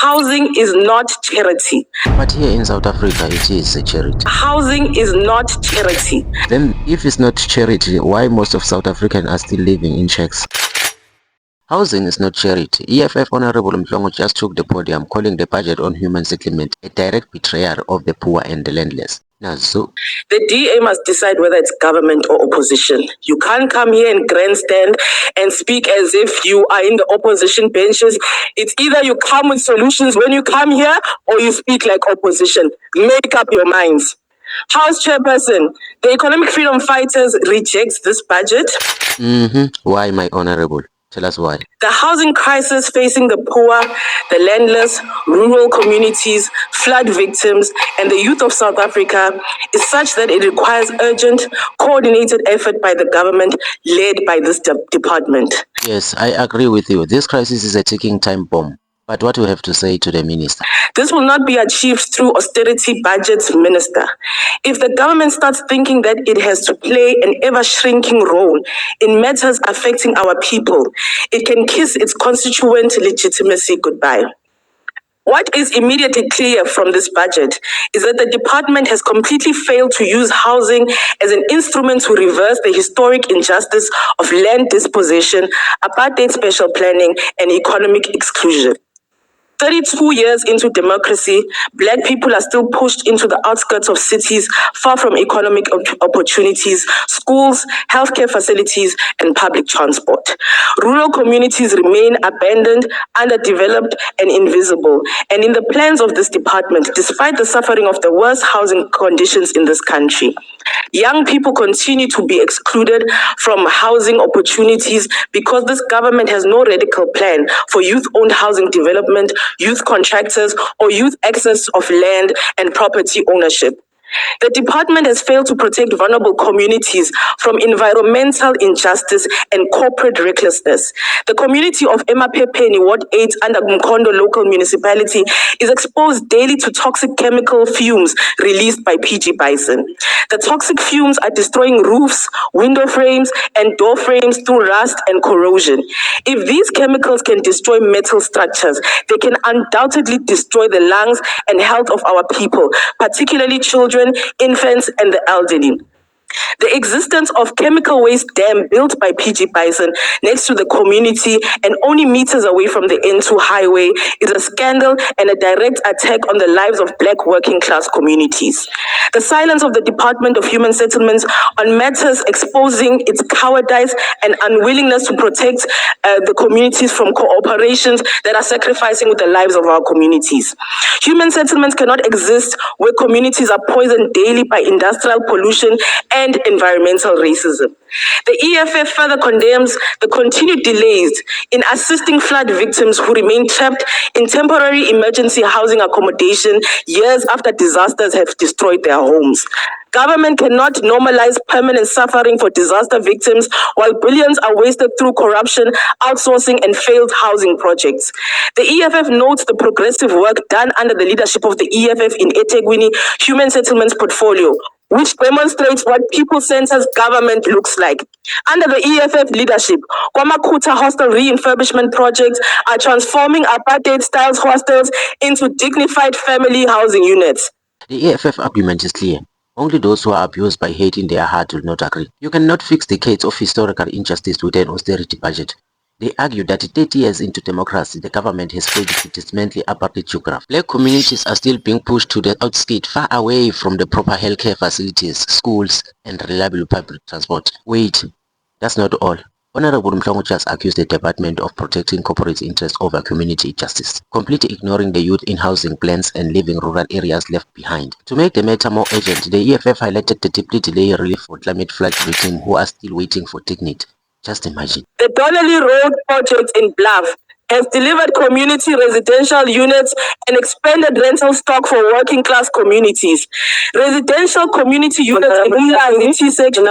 Housing is not charity. But here in South Africa, it is a charity. Housing is not charity. Then, if it's not charity, why most of South Africans are still living in shacks? Housing is not charity. EFF Honorable Mhlongo just took the podium calling the budget on human settlement a direct betrayal of the poor and the landless. So the DA must decide whether it's government or opposition. You can't come here and grandstand and speak as if you are in the opposition benches. It's either you come with solutions when you come here or you speak like opposition. Make up your minds. House Chairperson, the Economic Freedom Fighters rejects this budget. Why, my honorable? Tell us why. The housing crisis facing the poor, the landless, rural communities, flood victims, and the youth of South Africa is such that it requires urgent, coordinated effort by the government led by this department. Yes, I agree with you. This crisis is a ticking time bomb. But what do you have to say to the minister? This will not be achieved through austerity budgets, Minister. If the government starts thinking that it has to play an ever-shrinking role in matters affecting our people, it can kiss its constituent legitimacy goodbye. What is immediately clear from this budget is that the department has completely failed to use housing as an instrument to reverse the historic injustice of land dispossession, apartheid special planning, and economic exclusion. 32 years into democracy, Black people are still pushed into the outskirts of cities, far from economic opportunities, schools, healthcare facilities, and public transport. Rural communities remain abandoned, underdeveloped, and invisible. And in the plans of this department, despite the suffering of the worst housing conditions in this country, young people continue to be excluded from housing opportunities because this government has no radical plan for youth-owned housing development, youth contractors, or youth access of land and property ownership. The department has failed to protect vulnerable communities from environmental injustice and corporate recklessness. The community of Emaphepeni, Ward 8 under Mkondo local municipality is exposed daily to toxic chemical fumes released by PG Bison. The toxic fumes are destroying roofs, window frames, and door frames through rust and corrosion. If these chemicals can destroy metal structures, they can undoubtedly destroy the lungs and health of our people, particularly children, infants, and the elderly. The existence of chemical waste dam built by PG Bison next to the community and only meters away from the N2 highway is a scandal and a direct attack on the lives of Black working class communities. The silence of the Department of Human Settlements on matters exposing its cowardice and unwillingness to protect the communities from cooperations that are sacrificing with the lives of our communities. Human settlements cannot exist where communities are poisoned daily by industrial pollution and environmental racism. The EFF further condemns the continued delays in assisting flood victims who remain trapped in temporary emergency housing accommodation years after disasters have destroyed their homes. Government cannot normalize permanent suffering for disaster victims while billions are wasted through corruption, outsourcing, and failed housing projects. The EFF notes the progressive work done under the leadership of the EFF in eThekwini Human Settlements Portfolio, which demonstrates what people-centered government looks like. Under the EFF leadership, KwaMakhutha hostel refurbishment projects are transforming apartheid-style hostels into dignified family housing units. The EFF argument is clear. Only those who are abused by hate in their heart will not agree. You cannot fix decades of historical injustice with an austerity budget. They argue that 30 years into democracy, the government has failed to dismantle apartheid geography. Black communities are still being pushed to the outskirts, far away from the proper healthcare facilities, schools, and reliable public transport. Wait, that's not all. Honorable Mhlongo just accused the Department of protecting corporate interests over community justice, completely ignoring the youth in housing plans and leaving rural areas left behind. To make the matter more urgent, the EFF highlighted the deeply delayed relief for climate flood victims who are still waiting for dignity. Just imagine. The Donnelly Road project in Bluff has delivered community residential units and expanded rental stock for working class communities. Residential community units in Umlandi section.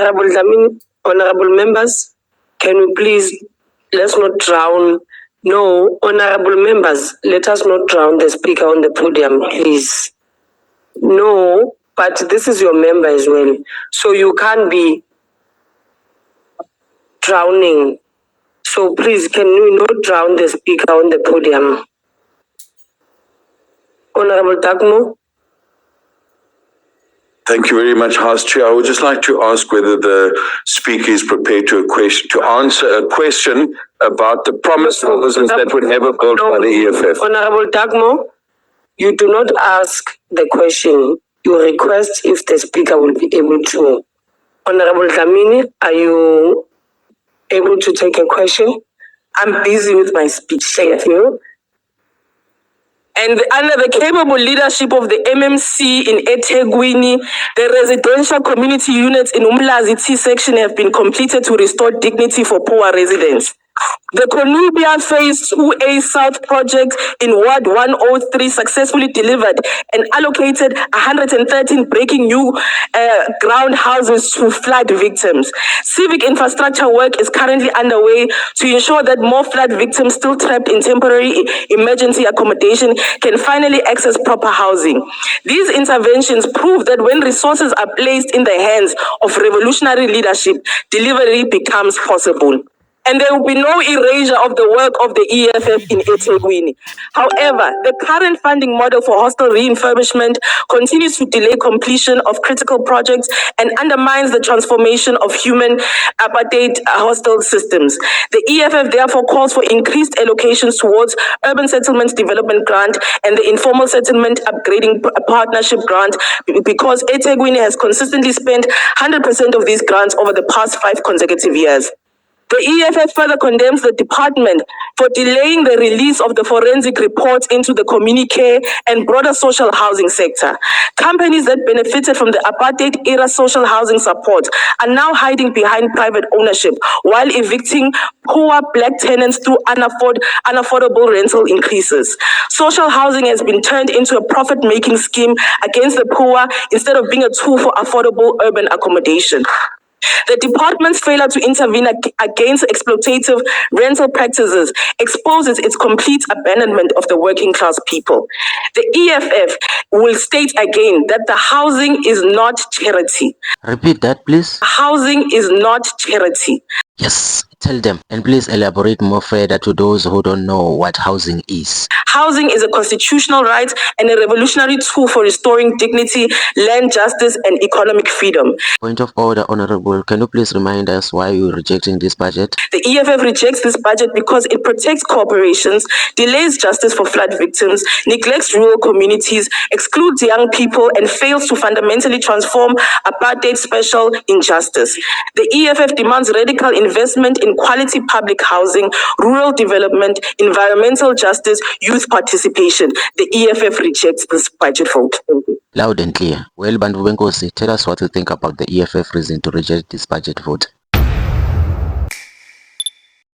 Honorable members, can we please, let's not drown. No, honorable members, let us not drown the speaker on the podium, please. No, but this is your member as well. So you can't be drowning. So please, can you not drown the speaker on the podium? Honorable Dagmo. Thank you very much, House Chair. I would just like to ask whether the speaker is prepared to answer a question about the promised houses that were never built by the EFF. Honorable Dagmo, you do not ask the question. You request if the speaker will be able to. Honorable Dlamini, are you able to take a question? I'm busy with my speech. Thank you. And under the capable leadership of the MMC in eThekwini, the residential community units in Umlazi T section have been completed to restore dignity for poor residents. The Konubia Phase 2A South project in Ward 103 successfully delivered and allocated 113 breaking new ground houses to flood victims. Civic infrastructure work is currently underway to ensure that more flood victims still trapped in temporary emergency accommodation can finally access proper housing. These interventions prove that when resources are placed in the hands of revolutionary leadership, delivery becomes possible. And there will be no erasure of the work of the EFF in eThekwini. However, the current funding model for hostel refurbishment continues to delay completion of critical projects and undermines the transformation of human apartheid hostel systems. The EFF therefore calls for increased allocations towards Urban Settlements Development Grant and the Informal Settlement Upgrading Partnership Grant, because eThekwini has consistently spent 100% of these grants over the past 5 consecutive years. The EFF further condemns the department for delaying the release of the forensic reports into the communique and broader social housing sector. Companies that benefited from the apartheid-era social housing support are now hiding behind private ownership while evicting poor black tenants through unaffordable rental increases. Social housing has been turned into a profit-making scheme against the poor instead of being a tool for affordable urban accommodation. The department's failure to intervene against exploitative rental practices exposes its complete abandonment of the working class people. The EFF will state again that the housing is not charity. Repeat that, please. Housing is not charity. Yes, tell them, and please elaborate more further to those who don't know what housing is. Housing is a constitutional right and a revolutionary tool for restoring dignity, land justice, and economic freedom. Point of order, Honorable. Can you please remind us why you're rejecting this budget? The EFF rejects this budget because it protects corporations, delays justice for flood victims, neglects rural communities, excludes young people, and fails to fundamentally transform apartheid special injustice. The EFF demands radical investment in quality public housing, rural development, environmental justice, youth participation. The EFF rejects this budget vote. Loud and clear. Well, Bantu Benkosi, tell us what you think about the EFF reason to reject this budget vote.